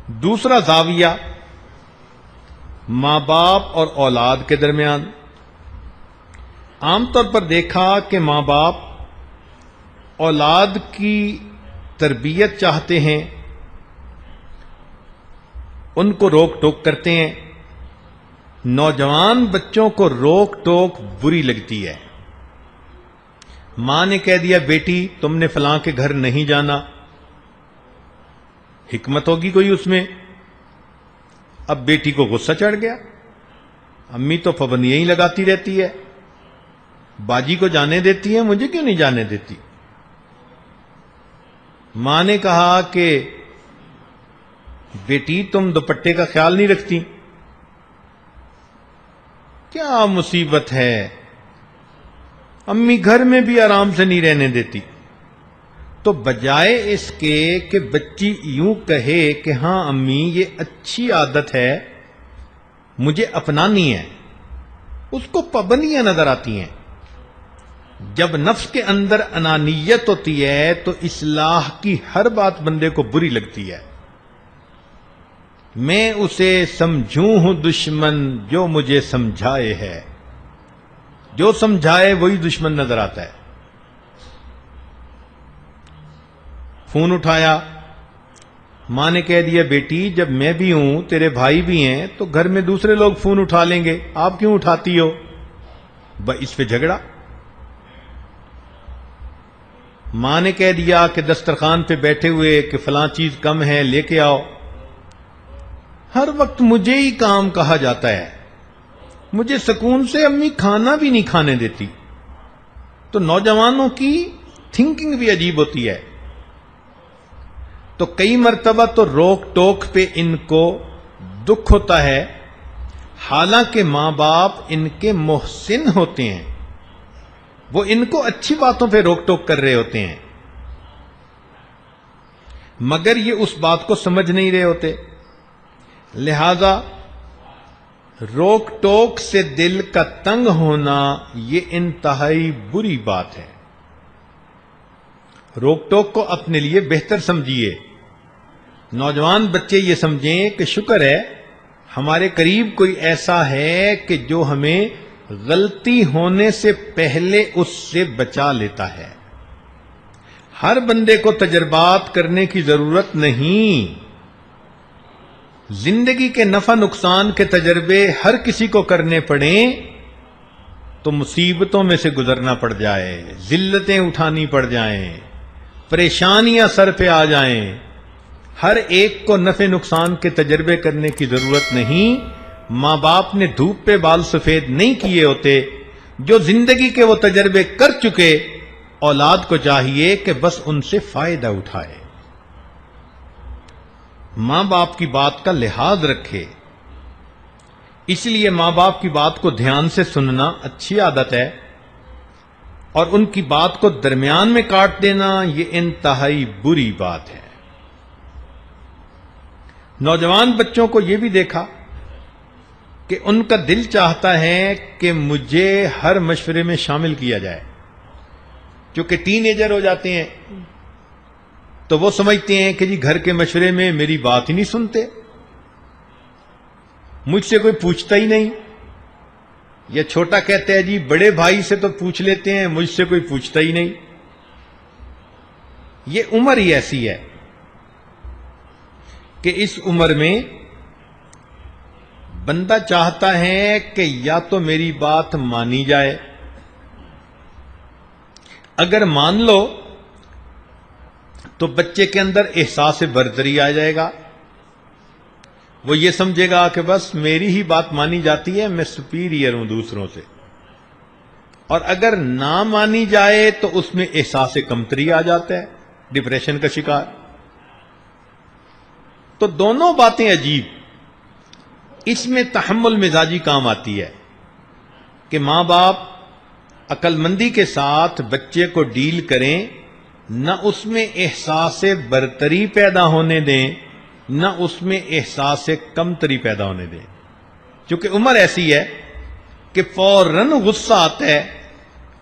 دوسرا زاویہ ماں باپ اور اولاد کے درمیان. عام طور پر دیکھا کہ ماں باپ اولاد کی تربیت چاہتے ہیں، ان کو روک ٹوک کرتے ہیں. نوجوان بچوں کو روک ٹوک بری لگتی ہے. ماں نے کہہ دیا بیٹی تم نے فلاں کے گھر نہیں جانا، حکمت ہوگی کوئی اس میں. اب بیٹی کو غصہ چڑھ گیا، امی تو پابندیاں ہی لگاتی رہتی ہے، باجی کو جانے دیتی ہے، مجھے کیوں نہیں جانے دیتی. ماں نے کہا کہ بیٹی تم دوپٹے کا خیال نہیں رکھتی. کیا مصیبت ہے، امی گھر میں بھی آرام سے نہیں رہنے دیتی. تو بجائے اس کے کہ بچی یوں کہے کہ ہاں امی یہ اچھی عادت ہے مجھے اپنانی ہے، اس کو پابندیاں نظر آتی ہیں. جب نفس کے اندر انانیت ہوتی ہے تو اصلاح کی ہر بات بندے کو بری لگتی ہے. میں اسے سمجھوں ہوں دشمن جو مجھے سمجھائے ہے، جو سمجھائے وہی دشمن نظر آتا ہے. فون اٹھایا، ماں نے کہہ دیا بیٹی جب میں بھی ہوں تیرے بھائی بھی ہیں تو گھر میں دوسرے لوگ فون اٹھا لیں گے، آپ کیوں اٹھاتی ہو؟ اس پہ جھگڑا. ماں نے کہہ دیا کہ دسترخوان پہ بیٹھے ہوئے کہ فلاں چیز کم ہے لے کے آؤ. ہر وقت مجھے ہی کام کہا جاتا ہے، مجھے سکون سے امی کھانا بھی نہیں کھانے دیتی. تو نوجوانوں کی تھنکنگ بھی عجیب ہوتی ہے. تو کئی مرتبہ تو روک ٹوک پہ ان کو دکھ ہوتا ہے، حالانکہ ماں باپ ان کے محسن ہوتے ہیں، وہ ان کو اچھی باتوں پہ روک ٹوک کر رہے ہوتے ہیں، مگر یہ اس بات کو سمجھ نہیں رہے ہوتے. لہذا روک ٹوک سے دل کا تنگ ہونا یہ انتہائی بری بات ہے. روک ٹوک کو اپنے لیے بہتر سمجھیے. نوجوان بچے یہ سمجھیں کہ شکر ہے ہمارے قریب کوئی ایسا ہے کہ جو ہمیں غلطی ہونے سے پہلے اس سے بچا لیتا ہے. ہر بندے کو تجربات کرنے کی ضرورت نہیں. زندگی کے نفع نقصان کے تجربے ہر کسی کو کرنے پڑیں تو مصیبتوں میں سے گزرنا پڑ جائے، ذلتیں اٹھانی پڑ جائیں، پریشانیاں سر پہ آ جائیں، ہر ایک کو نفع نقصان کے تجربے کرنے کی ضرورت نہیں. ماں باپ نے دھوپ پہ بال سفید نہیں کیے ہوتے. جو زندگی کے وہ تجربے کر چکے، اولاد کو چاہیے کہ بس ان سے فائدہ اٹھائے، ماں باپ کی بات کا لحاظ رکھے. اس لیے ماں باپ کی بات کو دھیان سے سننا اچھی عادت ہے، اور ان کی بات کو درمیان میں کاٹ دینا یہ انتہائی بری بات ہے. نوجوان بچوں کو یہ بھی دیکھا کہ ان کا دل چاہتا ہے کہ مجھے ہر مشورے میں شامل کیا جائے. چونکہ ٹین ایجر ہو جاتے ہیں تو وہ سمجھتے ہیں کہ جی گھر کے مشورے میں میری بات ہی نہیں سنتے، مجھ سے کوئی پوچھتا ہی نہیں. یا چھوٹا کہتا ہے جی بڑے بھائی سے تو پوچھ لیتے ہیں، مجھ سے کوئی پوچھتا ہی نہیں. یہ عمر ہی ایسی ہے کہ اس عمر میں بندہ چاہتا ہے کہ یا تو میری بات مانی جائے، اگر مان لو تو بچے کے اندر احساس برتری آ جائے گا. وہ یہ سمجھے گا کہ بس میری ہی بات مانی جاتی ہے، میں سپیریئر ہوں دوسروں سے. اور اگر نہ مانی جائے تو اس میں احساس کمتری آ جاتا ہے، ڈپریشن کا شکار. تو دونوں باتیں عجیب. اس میں تحمل مزاجی کام آتی ہے کہ ماں باپ عقل مندی کے ساتھ بچے کو ڈیل کریں، نہ اس میں احساس برتری پیدا ہونے دیں، نہ اس میں احساس کمتری پیدا ہونے دیں. چونکہ عمر ایسی ہے کہ فوراً غصہ آتا ہے،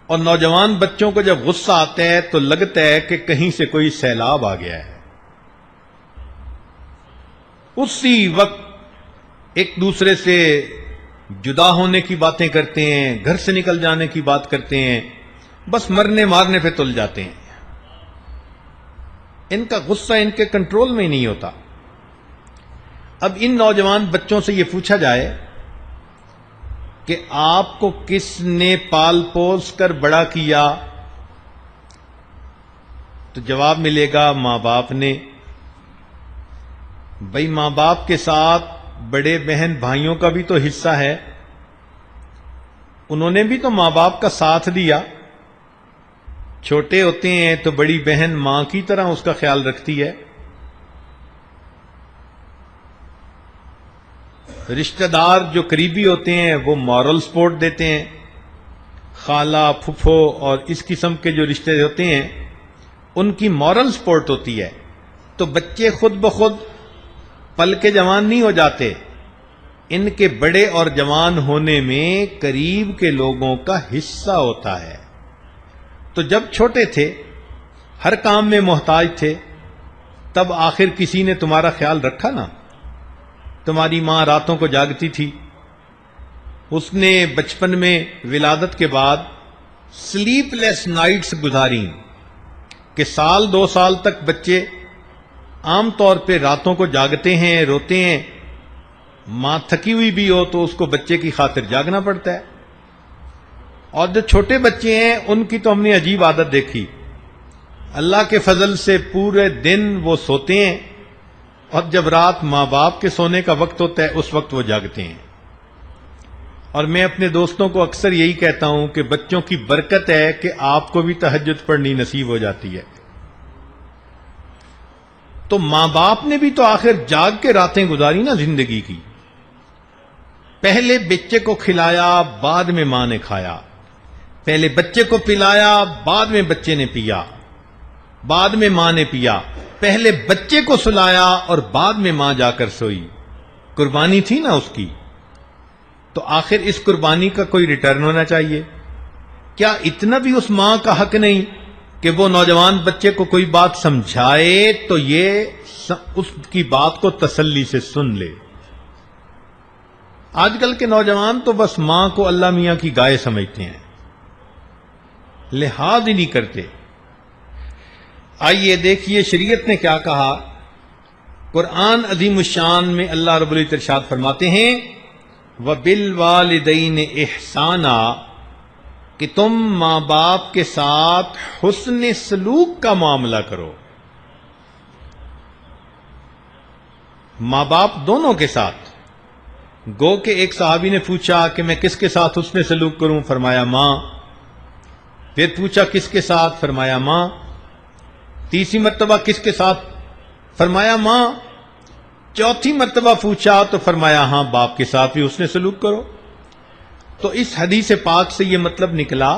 اور نوجوان بچوں کو جب غصہ آتا ہے تو لگتا ہے کہ کہیں سے کوئی سیلاب آ گیا ہے. اسی وقت ایک دوسرے سے جدا ہونے کی باتیں کرتے ہیں، گھر سے نکل جانے کی بات کرتے ہیں، بس مرنے مارنے پہ تل جاتے ہیں. ان کا غصہ ان کے کنٹرول میں ہی نہیں ہوتا. اب ان نوجوان بچوں سے یہ پوچھا جائے کہ آپ کو کس نے پال پوس کر بڑا کیا، تو جواب ملے گا ماں باپ نے. بھائی ماں باپ کے ساتھ بڑے بہن بھائیوں کا بھی تو حصہ ہے، انہوں نے بھی تو ماں باپ کا ساتھ دیا. چھوٹے ہوتے ہیں تو بڑی بہن ماں کی طرح اس کا خیال رکھتی ہے. رشتہ دار جو قریبی ہوتے ہیں وہ مورل سپورٹ دیتے ہیں. خالہ پھپھو اور اس قسم کے جو رشتے ہوتے ہیں ان کی مورل سپورٹ ہوتی ہے. تو بچے خود بخود پل کے جوان نہیں ہو جاتے، ان کے بڑے اور جوان ہونے میں قریب کے لوگوں کا حصہ ہوتا ہے. تو جب چھوٹے تھے ہر کام میں محتاج تھے، تب آخر کسی نے تمہارا خیال رکھا نا. تمہاری ماں راتوں کو جاگتی تھی، اس نے بچپن میں ولادت کے بعد سلیپ لیس نائٹس گزاری کہ سال 2 سال تک بچے عام طور پہ راتوں کو جاگتے ہیں، روتے ہیں. ماں تھکی ہوئی بھی ہو تو اس کو بچے کی خاطر جاگنا پڑتا ہے. اور جو چھوٹے بچے ہیں ان کی تو ہم نے عجیب عادت دیکھی، اللہ کے فضل سے پورے دن وہ سوتے ہیں اور جب رات ماں باپ کے سونے کا وقت ہوتا ہے اس وقت وہ جاگتے ہیں. اور میں اپنے دوستوں کو اکثر یہی کہتا ہوں کہ بچوں کی برکت ہے کہ آپ کو بھی تہجد پڑھنی نصیب ہو جاتی ہے. تو ماں باپ نے بھی تو آخر جاگ کے راتیں گزاری نا زندگی کی. پہلے بچے کو کھلایا بعد میں ماں نے کھایا، پہلے بچے کو پلایا بعد میں بچے نے پیا، بعد میں ماں نے پیا، پہلے بچے کو سلایا اور بعد میں ماں جا کر سوئی. قربانی تھی نا اس کی. تو آخر اس قربانی کا کوئی ریٹرن ہونا چاہیے. کیا اتنا بھی اس ماں کا حق نہیں کہ وہ نوجوان بچے کو کوئی بات سمجھائے تو یہ اس کی بات کو تسلی سے سن لے؟ آج کل کے نوجوان تو بس ماں کو اللہ میاں کی گائے سمجھتے ہیں، لحاظ ہی نہیں کرتے. آئیے دیکھیے شریعت نے کیا کہا. قرآن عظیم الشان میں اللہ رب العزت ارشاد فرماتے ہیں وَبِالْوَالِدَيْنِ إِحْسَانًا، کہ تم ماں باپ کے ساتھ حسن سلوک کا معاملہ کرو. ماں باپ دونوں کے ساتھ. گو کہ ایک صحابی نے پوچھا کہ میں کس کے ساتھ حسن سلوک کروں؟ فرمایا ماں. پھر پوچھا کس کے ساتھ؟ فرمایا ماں. تیسری مرتبہ کس کے ساتھ؟ فرمایا ماں. چوتھی مرتبہ پوچھا تو فرمایا ہاں باپ کے ساتھ بھی حسن سلوک کرو. تو اس حدیث پاک سے یہ مطلب نکلا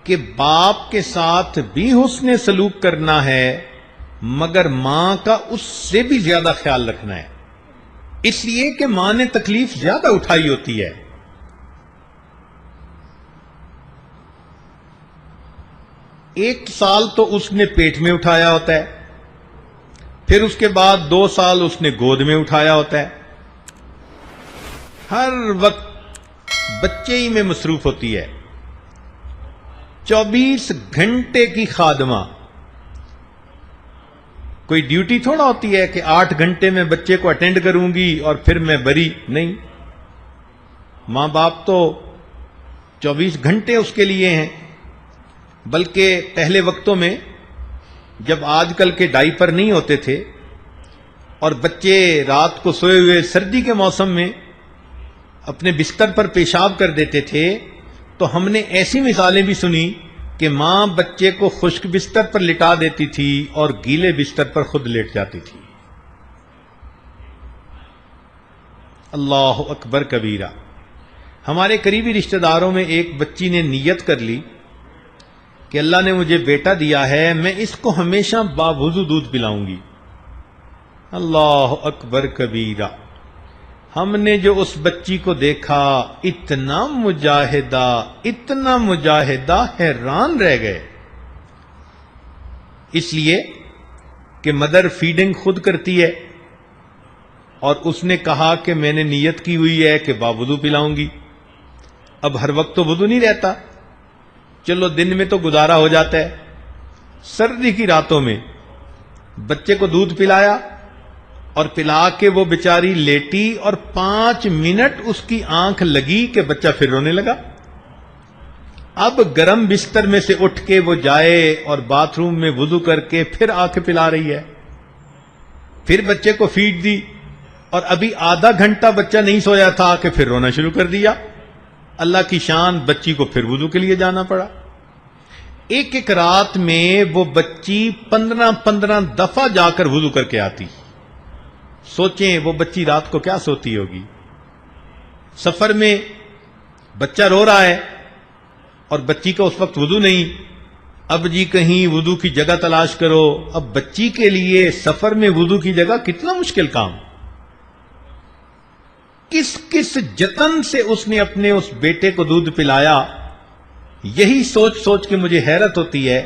کہ باپ کے ساتھ بھی حسن سلوک کرنا ہے مگر ماں کا اس سے بھی زیادہ خیال رکھنا ہے، اس لیے کہ ماں نے تکلیف زیادہ اٹھائی ہوتی ہے. ایک سال تو اس نے پیٹ میں اٹھایا ہوتا ہے، پھر اس کے بعد 2 سال اس نے گود میں اٹھایا ہوتا ہے. ہر وقت بچے ہی میں مصروف ہوتی ہے. 24 گھنٹے کی خادمہ. کوئی ڈیوٹی تھوڑا ہوتی ہے کہ 8 گھنٹے میں بچے کو اٹینڈ کروں گی اور پھر میں بری نہیں. ماں باپ تو 24 گھنٹے اس کے لیے ہیں. بلکہ پہلے وقتوں میں جب آج کل کے ڈائپر نہیں ہوتے تھے اور بچے رات کو سوئے ہوئے سردی کے موسم میں اپنے بستر پر پیشاب کر دیتے تھے، تو ہم نے ایسی مثالیں بھی سنی کہ ماں بچے کو خشک بستر پر لٹا دیتی تھی اور گیلے بستر پر خود لیٹ جاتی تھی. اللہ اکبر کبیرہ. ہمارے قریبی رشتہ داروں میں ایک بچی نے نیت کر لی کہ اللہ نے مجھے بیٹا دیا ہے، میں اس کو ہمیشہ باوضو دودھ پلاؤں گی. اللہ اکبر کبیرہ. ہم نے جو اس بچی کو دیکھا اتنا مجاہدہ حیران رہ گئے. اس لیے کہ مدر فیڈنگ خود کرتی ہے، اور اس نے کہا کہ میں نے نیت کی ہوئی ہے کہ باوضو پلاؤں گی. اب ہر وقت تو وضو نہیں رہتا، چلو دن میں تو گزارا ہو جاتا ہے. سردی کی راتوں میں بچے کو دودھ پلایا اور پلا کے وہ بیچاری لیٹی اور 5 منٹ اس کی آنکھ لگی کہ بچہ پھر رونے لگا. اب گرم بستر میں سے اٹھ کے وہ جائے اور باتھ روم میں وضو کر کے پھر آ کے پلا رہی ہے. پھر بچے کو فیڈ دی اور ابھی آدھا گھنٹہ بچہ نہیں سویا تھا کہ پھر رونا شروع کر دیا. اللہ کی شان، بچی کو پھر وضو کے لیے جانا پڑا. ایک ایک رات میں وہ بچی 15 دفعہ جا کر وضو کر کے آتی. سوچیں وہ بچی رات کو کیا سوتی ہوگی. سفر میں بچہ رو رہا ہے اور بچی کا اس وقت وضو نہیں. اب جی کہیں وضو کی جگہ تلاش کرو. اب بچی کے لیے سفر میں وضو کی جگہ کتنا مشکل کام. کس کس جتن سے اس نے اپنے اس بیٹے کو دودھ پلایا. یہی سوچ سوچ کے مجھے حیرت ہوتی ہے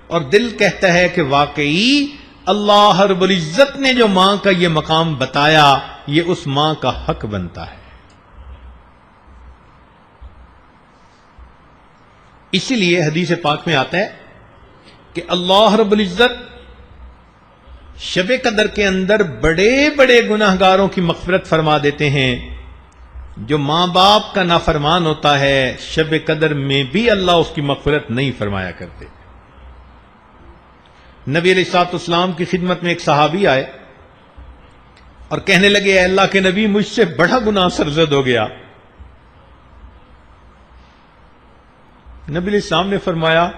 اور دل کہتا ہے کہ واقعی اللہ رب العزت نے جو ماں کا یہ مقام بتایا، یہ اس ماں کا حق بنتا ہے. اسی لیے حدیث پاک میں آتا ہے کہ اللہ رب العزت شب قدر کے اندر بڑے بڑے گناہگاروں کی مغفرت فرما دیتے ہیں. جو ماں باپ کا نافرمان ہوتا ہے شب قدر میں بھی اللہ اس کی مغفرت نہیں فرمایا کرتے. نبی علیہ الصلوۃ والسلام کی خدمت میں ایک صحابی آئے اور کہنے لگے اے اللہ کے نبی، مجھ سے بڑا گناہ سرزد ہو گیا. نبی علیہ السلام نے فرمایا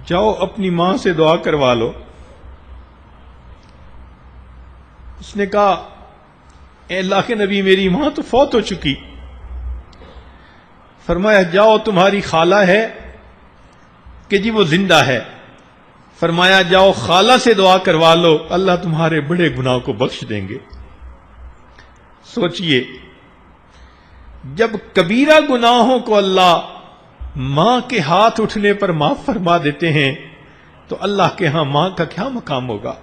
جاؤ اپنی ماں سے دعا کروا لو. اس نے کہا اے اللہ کے نبی، میری ماں تو فوت ہو چکی. فرمایا جاؤ تمہاری خالہ ہے کہ جی وہ زندہ ہے. فرمایا جاؤ خالہ سے دعا کروا لو، اللہ تمہارے بڑے گناہ کو بخش دیں گے. سوچئے جب کبیرہ گناہوں کو اللہ ماں کے ہاتھ اٹھنے پر معاف فرما دیتے ہیں تو اللہ کے ہاں ماں کا کیا مقام ہوگا.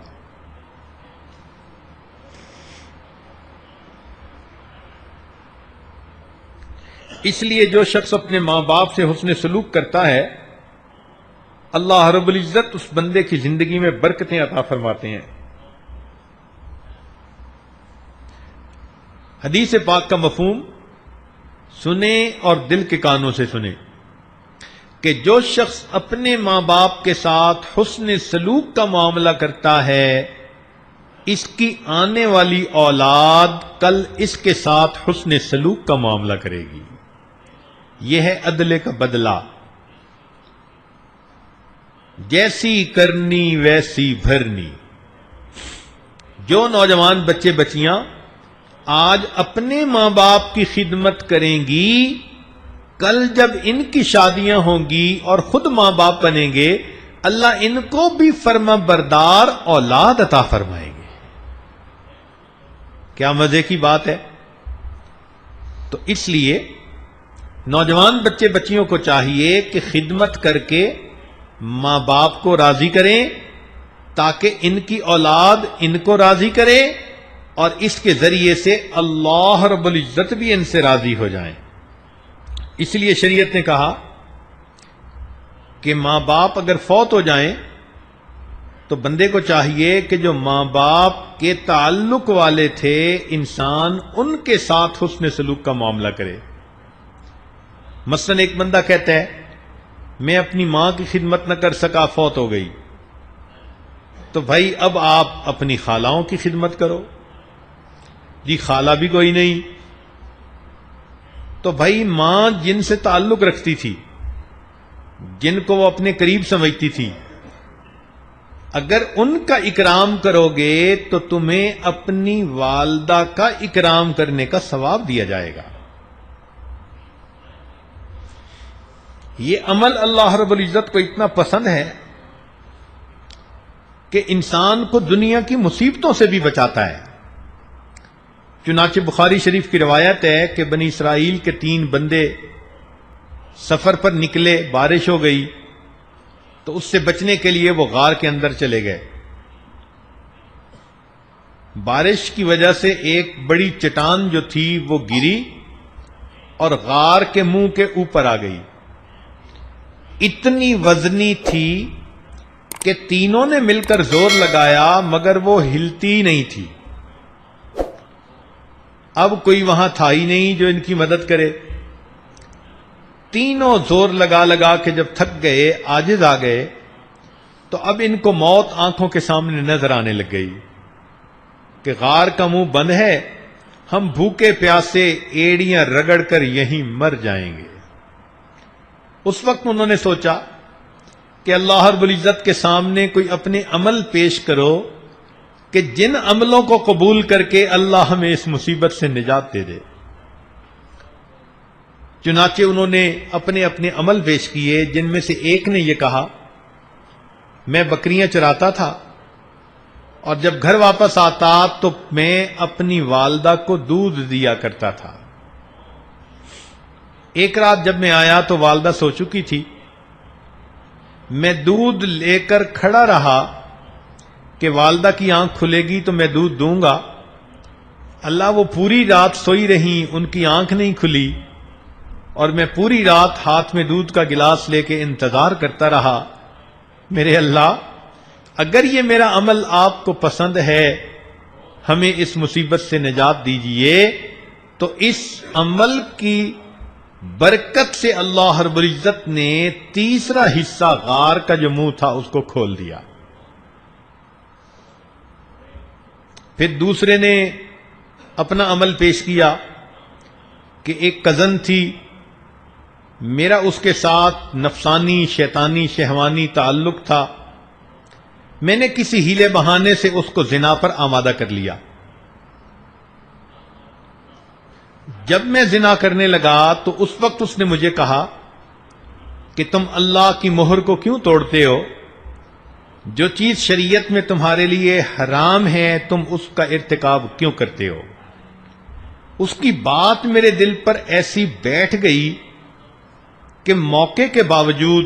اس لیے جو شخص اپنے ماں باپ سے حسن سلوک کرتا ہے اللہ رب العزت اس بندے کی زندگی میں برکتیں عطا فرماتے ہیں. حدیث پاک کا مفہوم سنیں اور دل کے کانوں سے سنیں کہ جو شخص اپنے ماں باپ کے ساتھ حسن سلوک کا معاملہ کرتا ہے اس کی آنے والی اولاد کل اس کے ساتھ حسن سلوک کا معاملہ کرے گی. یہ ہے عدل کا بدلہ. جیسی کرنی ویسی بھرنی. جو نوجوان بچے بچیاں آج اپنے ماں باپ کی خدمت کریں گی کل جب ان کی شادیاں ہوں گی اور خود ماں باپ بنیں گے اللہ ان کو بھی فرما بردار اولاد عطا فرمائیں گے. کیا مزے کی بات ہے. تو اس لیے نوجوان بچے بچیوں کو چاہیے کہ خدمت کر کے ماں باپ کو راضی کریں تاکہ ان کی اولاد ان کو راضی کرے اور اس کے ذریعے سے اللہ رب العزت بھی ان سے راضی ہو جائیں. اس لیے شریعت نے کہا کہ ماں باپ اگر فوت ہو جائیں تو بندے کو چاہیے کہ جو ماں باپ کے تعلق والے تھے انسان ان کے ساتھ حسن سلوک کا معاملہ کرے. مثلا ایک بندہ کہتا ہے میں اپنی ماں کی خدمت نہ کر سکا، فوت ہو گئی، تو بھائی اب آپ اپنی خالاؤں کی خدمت کرو. جی خالہ بھی کوئی نہیں، تو بھائی ماں جن سے تعلق رکھتی تھی، جن کو وہ اپنے قریب سمجھتی تھی، اگر ان کا اکرام کرو گے تو تمہیں اپنی والدہ کا اکرام کرنے کا ثواب دیا جائے گا. یہ عمل اللہ رب العزت کو اتنا پسند ہے کہ انسان کو دنیا کی مصیبتوں سے بھی بچاتا ہے. چنانچہ بخاری شریف کی روایت ہے کہ بنی اسرائیل کے 3 بندے سفر پر نکلے، بارش ہو گئی تو اس سے بچنے کے لیے وہ غار کے اندر چلے گئے. بارش کی وجہ سے ایک بڑی چٹان جو تھی وہ گری اور غار کے منہ کے اوپر آ گئی. اتنی وزنی تھی کہ تینوں نے مل کر زور لگایا مگر وہ ہلتی نہیں تھی. اب کوئی وہاں تھا ہی نہیں جو ان کی مدد کرے. تینوں زور لگا لگا کے جب تھک گئے، عاجز آ گئے، تو اب ان کو موت آنکھوں کے سامنے نظر آنے لگ گئی کہ غار کا منہ بند ہے، ہم بھوکے پیاسے ایڑیاں رگڑ کر یہیں مر جائیں گے. اس وقت انہوں نے سوچا کہ اللہ رب العزت کے سامنے کوئی اپنے عمل پیش کرو کہ جن عملوں کو قبول کر کے اللہ ہمیں اس مصیبت سے نجات دے دے. چنانچہ انہوں نے اپنے اپنے عمل پیش کیے، جن میں سے ایک نے یہ کہا، میں بکریاں چراتا تھا اور جب گھر واپس آتا تو میں اپنی والدہ کو دودھ دیا کرتا تھا. ایک رات جب میں آیا تو والدہ سو چکی تھی. میں دودھ لے کر کھڑا رہا کہ والدہ کی آنکھ کھلے گی تو میں دودھ دوں گا. اللہ وہ پوری رات سوئی رہیں، ان کی آنکھ نہیں کھلی اور میں پوری رات ہاتھ میں دودھ کا گلاس لے کے انتظار کرتا رہا. میرے اللہ، اگر یہ میرا عمل آپ کو پسند ہے، ہمیں اس مصیبت سے نجات دیجئے. تو اس عمل کی برکت سے اللہ رب العزت نے تیسرا حصہ غار کا جو منہ تھا اس کو کھول دیا. پھر دوسرے نے اپنا عمل پیش کیا کہ ایک کزن تھی، میرا اس کے ساتھ نفسانی شیطانی شہوانی تعلق تھا. میں نے کسی ہیلے بہانے سے اس کو زنا پر آمادہ کر لیا. جب میں زنا کرنے لگا تو اس وقت اس نے مجھے کہا کہ تم اللہ کی مہر کو کیوں توڑتے ہو؟ جو چیز شریعت میں تمہارے لیے حرام ہے تم اس کا ارتکاب کیوں کرتے ہو؟ اس کی بات میرے دل پر ایسی بیٹھ گئی کہ موقع کے باوجود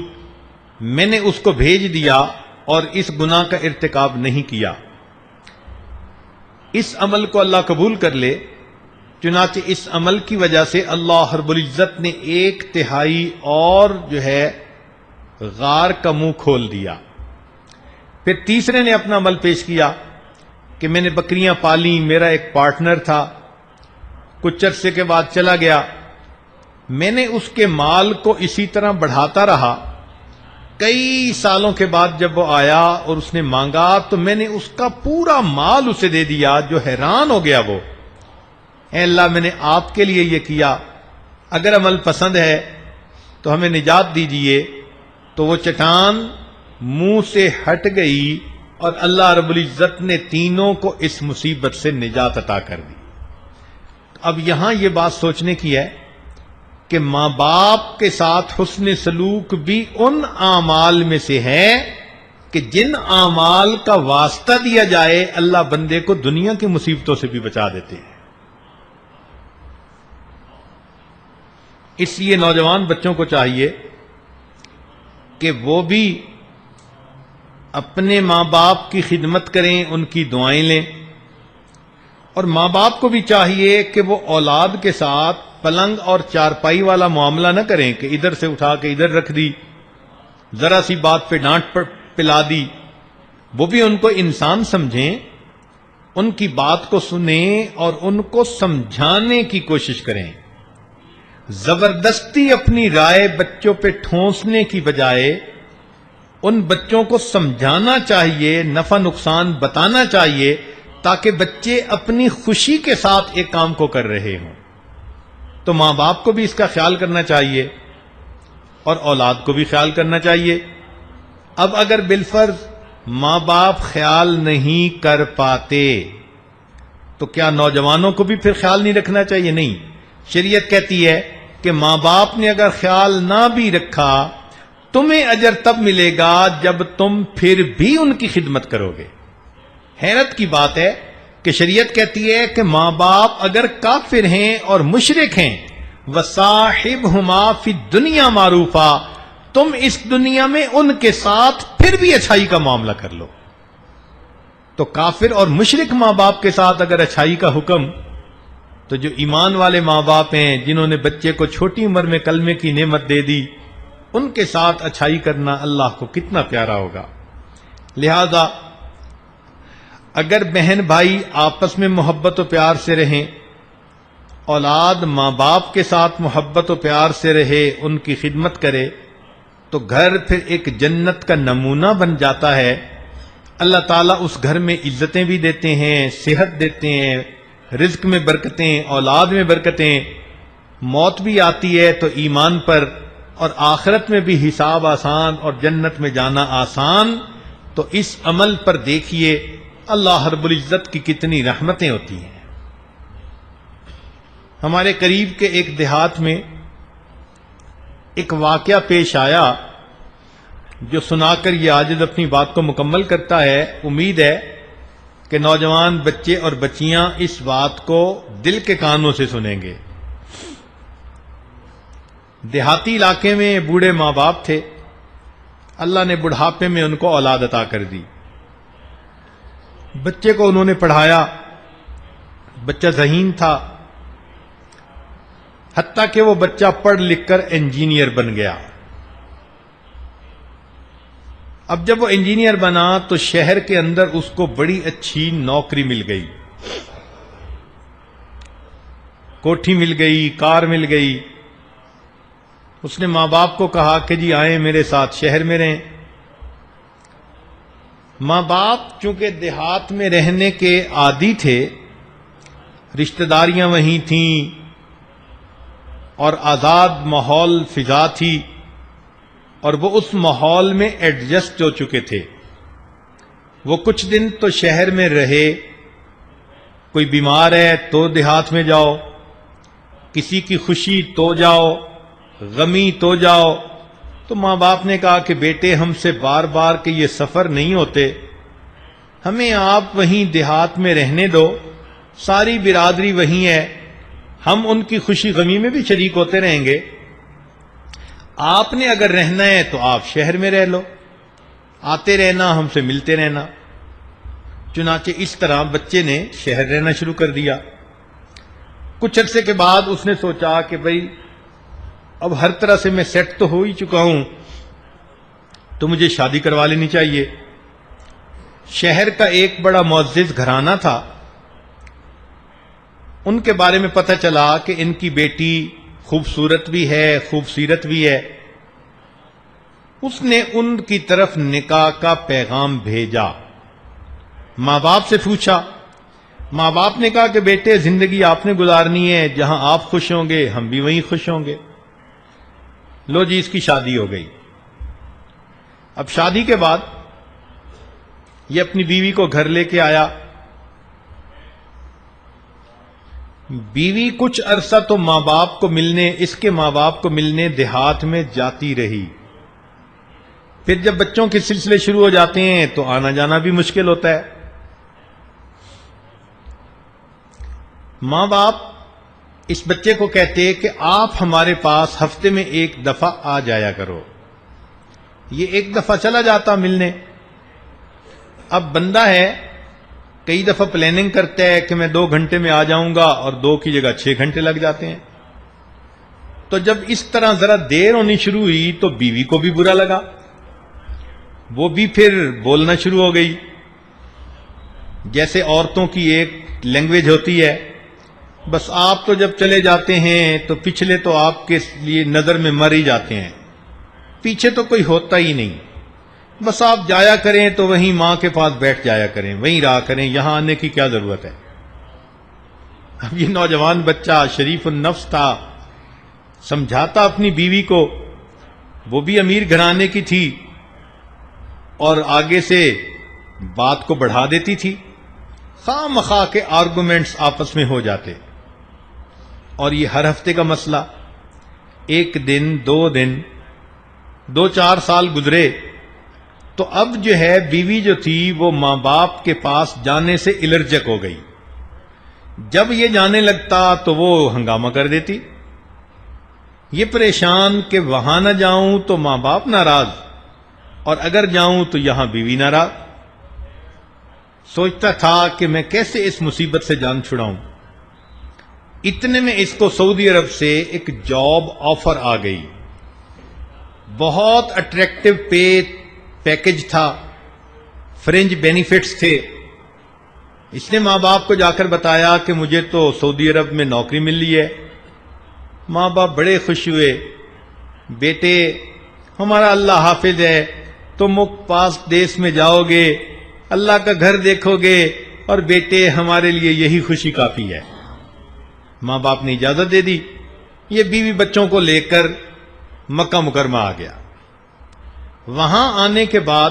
میں نے اس کو بھیج دیا اور اس گناہ کا ارتکاب نہیں کیا. اس عمل کو اللہ قبول کر لے. چنانچہ اس عمل کی وجہ سے اللہ رب العزت نے 1/3 اور جو ہے غار کا منہ کھول دیا. پھر تیسرے نے اپنا عمل پیش کیا کہ میں نے بکریاں پالی، میرا ایک پارٹنر تھا، کچھ عرصے کے بعد چلا گیا. میں نے اس کے مال کو اسی طرح بڑھاتا رہا. کئی سالوں کے بعد جب وہ آیا اور اس نے مانگا تو میں نے اس کا پورا مال اسے دے دیا. جو حیران ہو گیا وہ، اے اللہ میں نے آپ کے لیے یہ کیا، اگر عمل پسند ہے تو ہمیں نجات دیجئے. تو وہ چٹان منہ سے ہٹ گئی اور اللہ رب العزت نے تینوں کو اس مصیبت سے نجات عطا کر دی. اب یہاں یہ بات سوچنے کی ہے کہ ماں باپ کے ساتھ حسن سلوک بھی ان اعمال میں سے ہے کہ جن اعمال کا واسطہ دیا جائے اللہ بندے کو دنیا کی مصیبتوں سے بھی بچا دیتے ہیں. اس لیے نوجوان بچوں کو چاہیے کہ وہ بھی اپنے ماں باپ کی خدمت کریں، ان کی دعائیں لیں. اور ماں باپ کو بھی چاہیے کہ وہ اولاد کے ساتھ پلنگ اور چارپائی والا معاملہ نہ کریں کہ ادھر سے اٹھا کے ادھر رکھ دی، ذرا سی بات پہ ڈانٹ پلا دی. وہ بھی ان کو انسان سمجھیں، ان کی بات کو سنیں اور ان کو سمجھانے کی کوشش کریں. زبردستی اپنی رائے بچوں پہ ٹھونسنے کی بجائے ان بچوں کو سمجھانا چاہیے، نفع نقصان بتانا چاہیے تاکہ بچے اپنی خوشی کے ساتھ ایک کام کو کر رہے ہوں. تو ماں باپ کو بھی اس کا خیال کرنا چاہیے اور اولاد کو بھی خیال کرنا چاہیے. اب اگر بالفرض ماں باپ خیال نہیں کر پاتے تو کیا نوجوانوں کو بھی پھر خیال نہیں رکھنا چاہیے؟ نہیں. شریعت کہتی ہے کہ ماں باپ نے اگر خیال نہ بھی رکھا تمہیں اجر تب ملے گا جب تم پھر بھی ان کی خدمت کرو گے. حیرت کی بات ہے کہ شریعت کہتی ہے کہ ماں باپ اگر کافر ہیں اور مشرک ہیں وَصَاحِبْهُمَا فِي الدُّنْيَا مَعْرُوفًا، تم اس دنیا میں ان کے ساتھ پھر بھی اچھائی کا معاملہ کر لو. تو کافر اور مشرک ماں باپ کے ساتھ اگر اچھائی کا حکم، تو جو ایمان والے ماں باپ ہیں جنہوں نے بچے کو چھوٹی عمر میں کلمے کی نعمت دے دی، ان کے ساتھ اچھائی کرنا اللہ کو کتنا پیارا ہوگا۔ لہذا اگر بہن بھائی آپس میں محبت و پیار سے رہیں، اولاد ماں باپ کے ساتھ محبت و پیار سے رہے، ان کی خدمت کرے، تو گھر پھر ایک جنت کا نمونہ بن جاتا ہے۔ اللہ تعالیٰ اس گھر میں عزتیں بھی دیتے ہیں، صحت دیتے ہیں، رزق میں برکتیں، اولاد میں برکتیں، موت بھی آتی ہے تو ایمان پر، اور آخرت میں بھی حساب آسان اور جنت میں جانا آسان۔ تو اس عمل پر دیکھیے اللہ رب العزت کی کتنی رحمتیں ہوتی ہیں۔ ہمارے قریب کے ایک دیہات میں ایک واقعہ پیش آیا جو سنا کر یہ عاجز اپنی بات کو مکمل کرتا ہے۔ امید ہے کہ نوجوان بچے اور بچیاں اس بات کو دل کے کانوں سے سنیں گے۔ دیہاتی علاقے میں بوڑھے ماں باپ تھے، اللہ نے بڑھاپے میں ان کو اولاد عطا کر دی۔ بچے کو انہوں نے پڑھایا، بچہ ذہین تھا، حتیٰ کہ وہ بچہ پڑھ لکھ کر انجینئر بن گیا۔ اب جب وہ انجینئر بنا تو شہر کے اندر اس کو بڑی اچھی نوکری مل گئی، کوٹھی مل گئی، کار مل گئی۔ اس نے ماں باپ کو کہا کہ جی آئیں میرے ساتھ شہر میں رہیں۔ ماں باپ چونکہ دیہات میں رہنے کے عادی تھے، رشتہ داریاں وہیں تھیں اور آزاد ماحول فضا تھی، اور وہ اس ماحول میں ایڈجسٹ ہو چکے تھے۔ وہ کچھ دن تو شہر میں رہے، کوئی بیمار ہے تو دیہات میں جاؤ، کسی کی خوشی تو جاؤ، غمی تو جاؤ۔ تو ماں باپ نے کہا کہ بیٹے ہم سے بار بار کہ یہ سفر نہیں ہوتے، ہمیں آپ وہیں دیہات میں رہنے دو، ساری برادری وہیں ہے، ہم ان کی خوشی غمی میں بھی شریک ہوتے رہیں گے۔ آپ نے اگر رہنا ہے تو آپ شہر میں رہ لو، آتے رہنا، ہم سے ملتے رہنا۔ چنانچہ اس طرح بچے نے شہر رہنا شروع کر دیا۔ کچھ عرصے کے بعد اس نے سوچا کہ بھئی اب ہر طرح سے میں سیٹ تو ہو ہی چکا ہوں، تو مجھے شادی کروا لینی چاہیے۔ شہر کا ایک بڑا معزز گھرانہ تھا، ان کے بارے میں پتہ چلا کہ ان کی بیٹی خوبصورت بھی ہے، خوبصیرت بھی ہے۔ اس نے ان کی طرف نکاح کا پیغام بھیجا، ماں باپ سے پوچھا۔ ماں باپ نے کہا کہ بیٹے زندگی آپ نے گزارنی ہے، جہاں آپ خوش ہوں گے ہم بھی وہیں خوش ہوں گے۔ لو جی اس کی شادی ہو گئی۔ اب شادی کے بعد یہ اپنی بیوی کو گھر لے کے آیا۔ بیوی کچھ عرصہ تو ماں باپ کو ملنے، اس کے ماں باپ کو ملنے دیہات میں جاتی رہی۔ پھر جب بچوں کے سلسلے شروع ہو جاتے ہیں تو آنا جانا بھی مشکل ہوتا ہے۔ ماں باپ اس بچے کو کہتے کہ آپ ہمارے پاس ہفتے میں ایک دفعہ آ جایا کرو۔ یہ ایک دفعہ چلا جاتا ملنے۔ اب بندہ ہے، کئی دفعہ پلاننگ کرتا ہے کہ میں 2 گھنٹے میں آ جاؤں گا، اور 2 کی جگہ 6 گھنٹے لگ جاتے ہیں۔ تو جب اس طرح ذرا دیر ہونی شروع ہوئی تو بیوی کو بھی برا لگا، وہ بھی پھر بولنا شروع ہو گئی۔ جیسے عورتوں کی ایک لینگویج ہوتی ہے، بس آپ تو جب چلے جاتے ہیں تو پچھلے تو آپ کے لیے نظر میں مر ہی جاتے ہیں، پیچھے تو کوئی ہوتا ہی نہیں، بس آپ جایا کریں تو وہیں ماں کے پاس بیٹھ جایا کریں، وہیں رہا کریں، یہاں آنے کی کیا ضرورت ہے۔ اب یہ نوجوان بچہ شریف النفس تھا، سمجھاتا اپنی بیوی کو، وہ بھی امیر گھرانے کی تھی اور آگے سے بات کو بڑھا دیتی تھی، خواہ مخواہ کے آرگومنٹس آپس میں ہو جاتے، اور یہ ہر ہفتے کا مسئلہ۔ 1 دن 2 دن 2-4 سال گزرے تو اب جو ہے بیوی جو تھی وہ ماں باپ کے پاس جانے سے الرجک ہو گئی۔ جب یہ جانے لگتا تو وہ ہنگامہ کر دیتی، یہ پریشان کہ وہاں نہ جاؤں تو ماں باپ ناراض، اور اگر جاؤں تو یہاں بیوی ناراض۔ سوچتا تھا کہ میں کیسے اس مصیبت سے جان چھڑاؤں۔ اتنے میں اس کو سعودی عرب سے ایک جاب آفر آ گئی، بہت اٹریکٹیو پیکج تھا، فرنج بینیفٹس تھے۔ اس نے ماں باپ کو جا کر بتایا کہ مجھے تو سعودی عرب میں نوکری مل لی ہے۔ ماں باپ بڑے خوش ہوئے، بیٹے ہمارا اللہ حافظ ہے، تم پاس دیس میں جاؤ گے، اللہ کا گھر دیکھو گے، اور بیٹے ہمارے لیے یہی خوشی کافی ہے۔ ماں باپ نے اجازت دے دی، یہ بیوی بچوں کو لے کر مکہ مکرمہ آ گیا۔ وہاں آنے کے بعد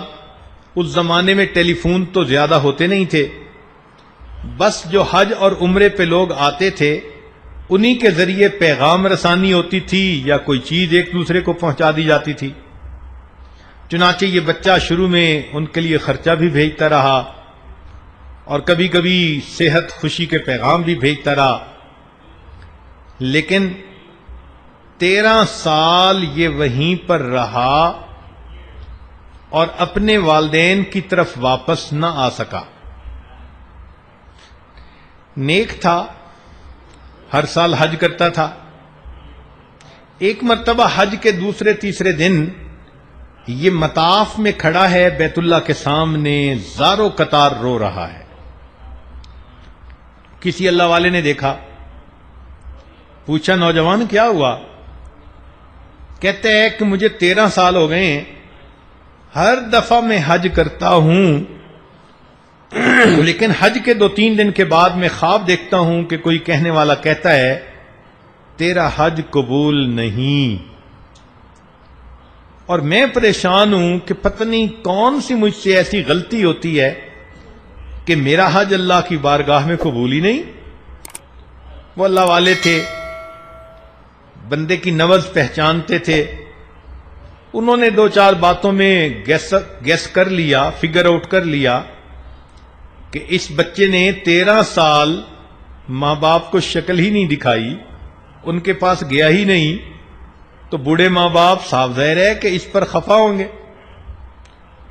اس زمانے میں ٹیلی فون تو زیادہ ہوتے نہیں تھے، بس جو حج اور عمرے پہ لوگ آتے تھے انہی کے ذریعے پیغام رسانی ہوتی تھی یا کوئی چیز ایک دوسرے کو پہنچا دی جاتی تھی۔ چنانچہ یہ بچہ شروع میں ان کے لیے خرچہ بھی بھیجتا رہا اور کبھی کبھی صحت خوشی کے پیغام بھی بھیجتا رہا، لیکن 13 سال یہ وہیں پر رہا اور اپنے والدین کی طرف واپس نہ آ سکا۔ نیک تھا، ہر سال حج کرتا تھا۔ ایک مرتبہ حج کے دوسرے تیسرے دن یہ مطاف میں کھڑا ہے، بیت اللہ کے سامنے زارو قطار رو رہا ہے۔ کسی اللہ والے نے دیکھا، پوچھا نوجوان کیا ہوا؟ کہتے ہیں کہ مجھے 13 سال ہو گئے ہیں، ہر دفعہ میں حج کرتا ہوں، لیکن حج کے 2-3 دن کے بعد میں خواب دیکھتا ہوں کہ کوئی کہنے والا کہتا ہے تیرا حج قبول نہیں، اور میں پریشان ہوں کہ پتہ نہیں کون سی مجھ سے ایسی غلطی ہوتی ہے کہ میرا حج اللہ کی بارگاہ میں قبول ہی نہیں۔ وہ اللہ والے تھے، بندے کی نبض پہچانتے تھے، انہوں نے 2-4 باتوں میں گیس کر لیا، فگر آؤٹ کر لیا کہ اس بچے نے 13 سال ماں باپ کو شکل ہی نہیں دکھائی، ان کے پاس گیا ہی نہیں، تو بوڑھے ماں باپ صاف ظاہر ہے کہ اس پر خفا ہوں گے۔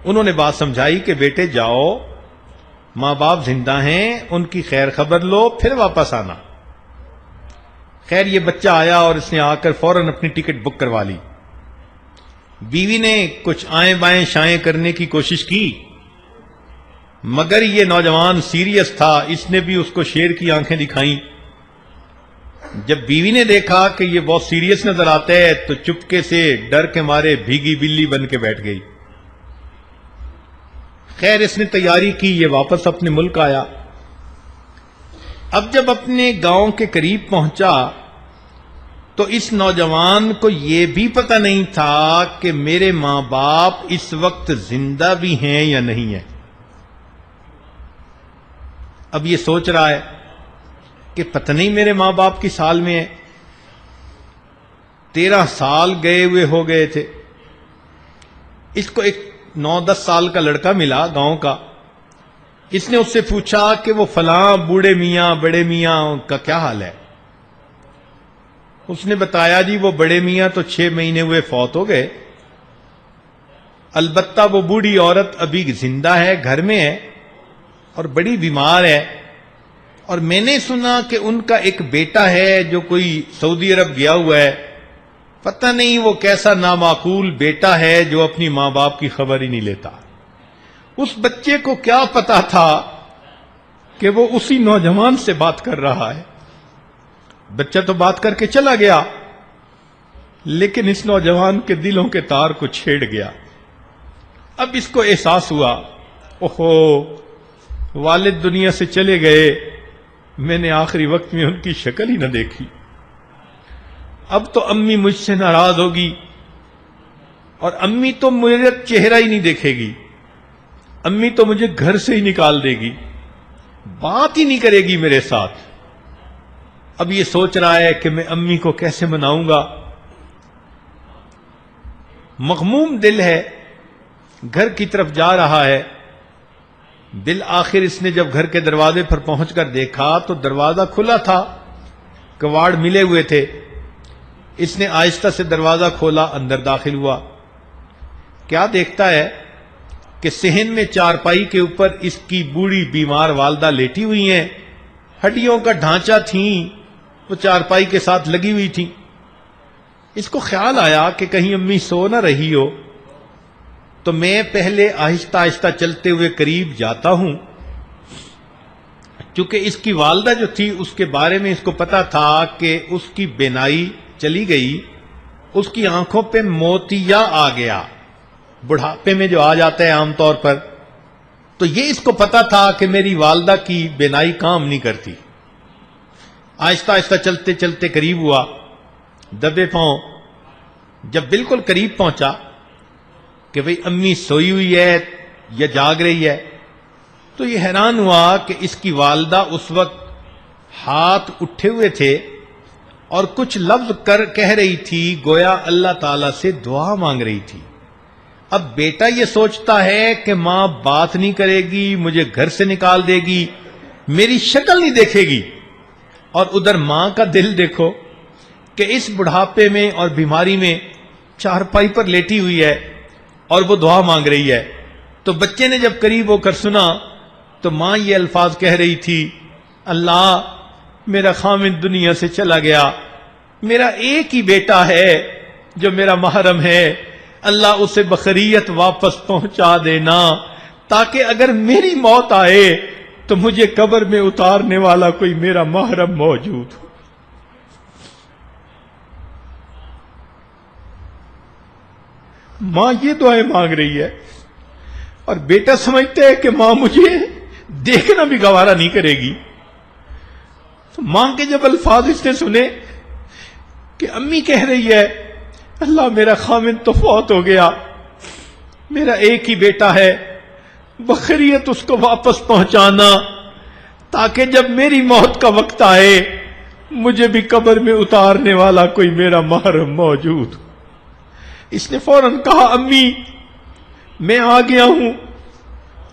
انہوں نے بات سمجھائی کہ بیٹے جاؤ، ماں باپ زندہ ہیں، ان کی خیر خبر لو، پھر واپس آنا۔ خیر یہ بچہ آیا اور اس نے آ کر فوراً اپنی ٹکٹ بک کروا لی۔ بیوی نے کچھ آئیں بائیں شائیں کرنے کی کوشش کی، مگر یہ نوجوان سیریس تھا، اس نے بھی اس کو شیر کی آنکھیں دکھائیں۔ جب بیوی نے دیکھا کہ یہ بہت سیریس نظر آتا ہے تو چپکے سے ڈر کے مارے بھیگی بلی بن کے بیٹھ گئی۔ خیر اس نے تیاری کی، یہ واپس اپنے ملک آیا۔ اب جب اپنے گاؤں کے قریب پہنچا تو اس نوجوان کو یہ بھی پتہ نہیں تھا کہ میرے ماں باپ اس وقت زندہ بھی ہیں یا نہیں ہیں۔ اب یہ سوچ رہا ہے کہ پتہ نہیں میرے ماں باپ کی سال میں ہے، 13 سال گئے ہوئے ہو گئے تھے۔ اس کو ایک 9-10 سال کا لڑکا ملا گاؤں کا، اس نے اس سے پوچھا کہ وہ فلاں بوڑھے میاں بڑے میاں کا کیا حال ہے؟ اس نے بتایا جی وہ بڑے میاں تو 6 مہینے ہوئے فوت ہو گئے، البتہ وہ بوڑھی عورت ابھی زندہ ہے، گھر میں ہے اور بڑی بیمار ہے، اور میں نے سنا کہ ان کا ایک بیٹا ہے جو کوئی سعودی عرب گیا ہوا ہے، پتہ نہیں وہ کیسا نامعقول بیٹا ہے جو اپنی ماں باپ کی خبر ہی نہیں لیتا۔ اس بچے کو کیا پتا تھا کہ وہ اسی نوجوان سے بات کر رہا ہے۔ بچہ تو بات کر کے چلا گیا، لیکن اس نوجوان کے دلوں کے تار کو چھیڑ گیا۔ اب اس کو احساس ہوا، اوہو والد دنیا سے چلے گئے، میں نے آخری وقت میں ان کی شکل ہی نہ دیکھی، اب تو امی مجھ سے ناراض ہوگی، اور امی تو میرا چہرہ ہی نہیں دیکھے گی، امی تو مجھے گھر سے ہی نکال دے گی، بات ہی نہیں کرے گی میرے ساتھ۔ اب یہ سوچ رہا ہے کہ میں امی کو کیسے مناؤں گا، مغموم دل ہے، گھر کی طرف جا رہا ہے۔ بالآخر اس نے جب گھر کے دروازے پر پہنچ کر دیکھا تو دروازہ کھلا تھا، کواڑ ملے ہوئے تھے۔ اس نے آہستہ سے دروازہ کھولا، اندر داخل ہوا۔ کیا دیکھتا ہے کہ صحن میں چارپائی کے اوپر اس کی بوڑھی بیمار والدہ لیٹی ہوئی ہیں، ہڈیوں کا ڈھانچہ تھیں، وہ چارپائی کے ساتھ لگی ہوئی تھیں۔ اس کو خیال آیا کہ کہیں امی سو نہ رہی ہو، تو میں پہلے آہستہ آہستہ چلتے ہوئے قریب جاتا ہوں۔ چونکہ اس کی والدہ جو تھی اس کے بارے میں اس کو پتا تھا کہ اس کی بینائی چلی گئی، اس کی آنکھوں پہ موتیا آ گیا، بڑھاپے میں جو آ جاتا ہے عام طور پر، تو یہ اس کو پتا تھا کہ میری والدہ کی بینائی کام نہیں کرتی۔ آہستہ آہستہ چلتے چلتے قریب ہوا، دبے پاؤں جب بالکل قریب پہنچا کہ بھئی امی سوئی ہوئی ہے یا جاگ رہی ہے، تو یہ حیران ہوا کہ اس کی والدہ اس وقت ہاتھ اٹھے ہوئے تھے اور کچھ لفظ کہہ رہی تھی، گویا اللہ تعالیٰ سے دعا مانگ رہی تھی۔ اب بیٹا یہ سوچتا ہے کہ ماں بات نہیں کرے گی، مجھے گھر سے نکال دے گی، میری شکل نہیں دیکھے گی، اور ادھر ماں کا دل دیکھو کہ اس بڑھاپے میں اور بیماری میں چارپائی پر لیٹی ہوئی ہے اور وہ دعا مانگ رہی ہے۔ تو بچے نے جب قریب ہو کر سنا تو ماں یہ الفاظ کہہ رہی تھی، اللہ میرا خامد دنیا سے چلا گیا، میرا ایک ہی بیٹا ہے جو میرا محرم ہے، اللہ اسے بخیریت واپس پہنچا دینا تاکہ اگر میری موت آئے تو مجھے قبر میں اتارنے والا کوئی میرا محرم موجود ہو۔ ماں یہ دعائیں مانگ رہی ہے اور بیٹا سمجھتا ہے کہ ماں مجھے دیکھنا بھی گوارا نہیں کرے گی۔ تو ماں کے جب الفاظ اس نے سنے کہ امی کہہ رہی ہے اللہ میرا خامد تو فوت ہو گیا، میرا ایک ہی بیٹا ہے، بخیریت اس کو واپس پہنچانا تاکہ جب میری موت کا وقت آئے مجھے بھی قبر میں اتارنے والا کوئی میرا محرم موجود ہو۔ اس نے فوراً کہا امی میں آ گیا ہوں۔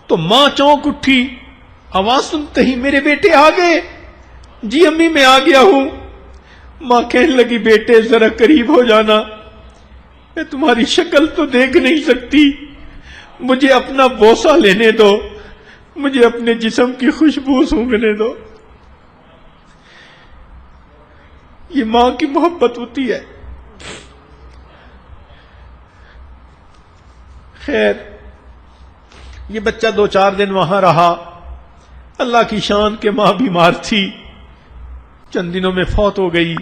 تو ماں چونک اٹھی، آواز سنتے ہی میرے بیٹے آ گئے؟ جی امی میں آ گیا ہوں۔ ماں کہنے لگی بیٹے ذرا قریب ہو جانا، میں تمہاری شکل تو دیکھ نہیں سکتی، مجھے اپنا بوسہ لینے دو، مجھے اپنے جسم کی خوشبو سونگھنے دو۔ یہ ماں کی محبت ہوتی ہے۔ خیر یہ بچہ 2-4 دن وہاں رہا، اللہ کی شان کے ماں بیمار تھی، چند دنوں میں فوت ہو گئی۔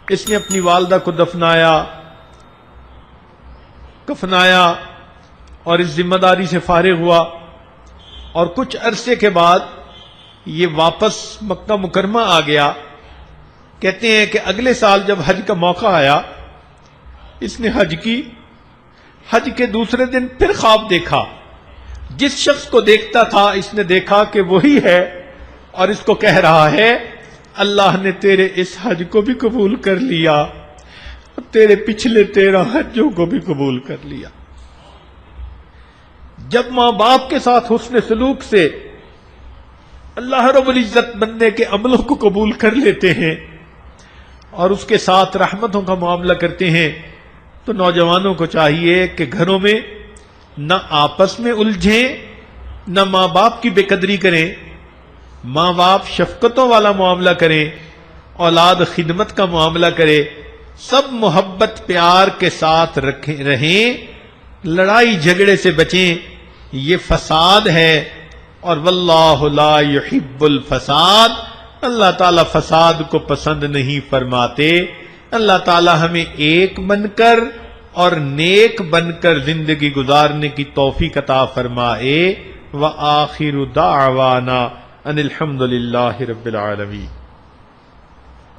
اس نے اپنی والدہ کو کفنایا اور اس ذمہ داری سے فارغ ہوا، اور کچھ عرصے کے بعد یہ واپس مکہ مکرمہ آ گیا۔ کہتے ہیں کہ اگلے سال جب حج کا موقع آیا اس نے حج کی، حج کے دوسرے دن پھر خواب دیکھا، جس شخص کو دیکھتا تھا اس نے دیکھا کہ وہی ہے، اور اس کو کہہ رہا ہے اللہ نے تیرے اس حج کو بھی قبول کر لیا اور تیرے پچھلے 13 حجوں کو بھی قبول کر لیا۔ جب ماں باپ کے ساتھ حسن سلوک سے اللہ رب العزت بندے کے عملوں کو قبول کر لیتے ہیں اور اس کے ساتھ رحمتوں کا معاملہ کرتے ہیں، تو نوجوانوں کو چاہیے کہ گھروں میں نہ آپس میں الجھیں، نہ ماں باپ کی بے قدری کریں، ماں باپ شفقتوں والا معاملہ کریں، اولاد خدمت کا معاملہ کرے، سب محبت پیار کے ساتھ رہیں، لڑائی جھگڑے سے بچیں، یہ فساد ہے، اور واللہ لا یحب الفساد، اللہ تعالیٰ فساد کو پسند نہیں فرماتے۔ اللہ تعالیٰ ہمیں ایک بن کر اور نیک بن کر زندگی گزارنے کی توفیق عطا فرمائے۔ وآخر دعوانا ان الحمد للہ رب العالمین۔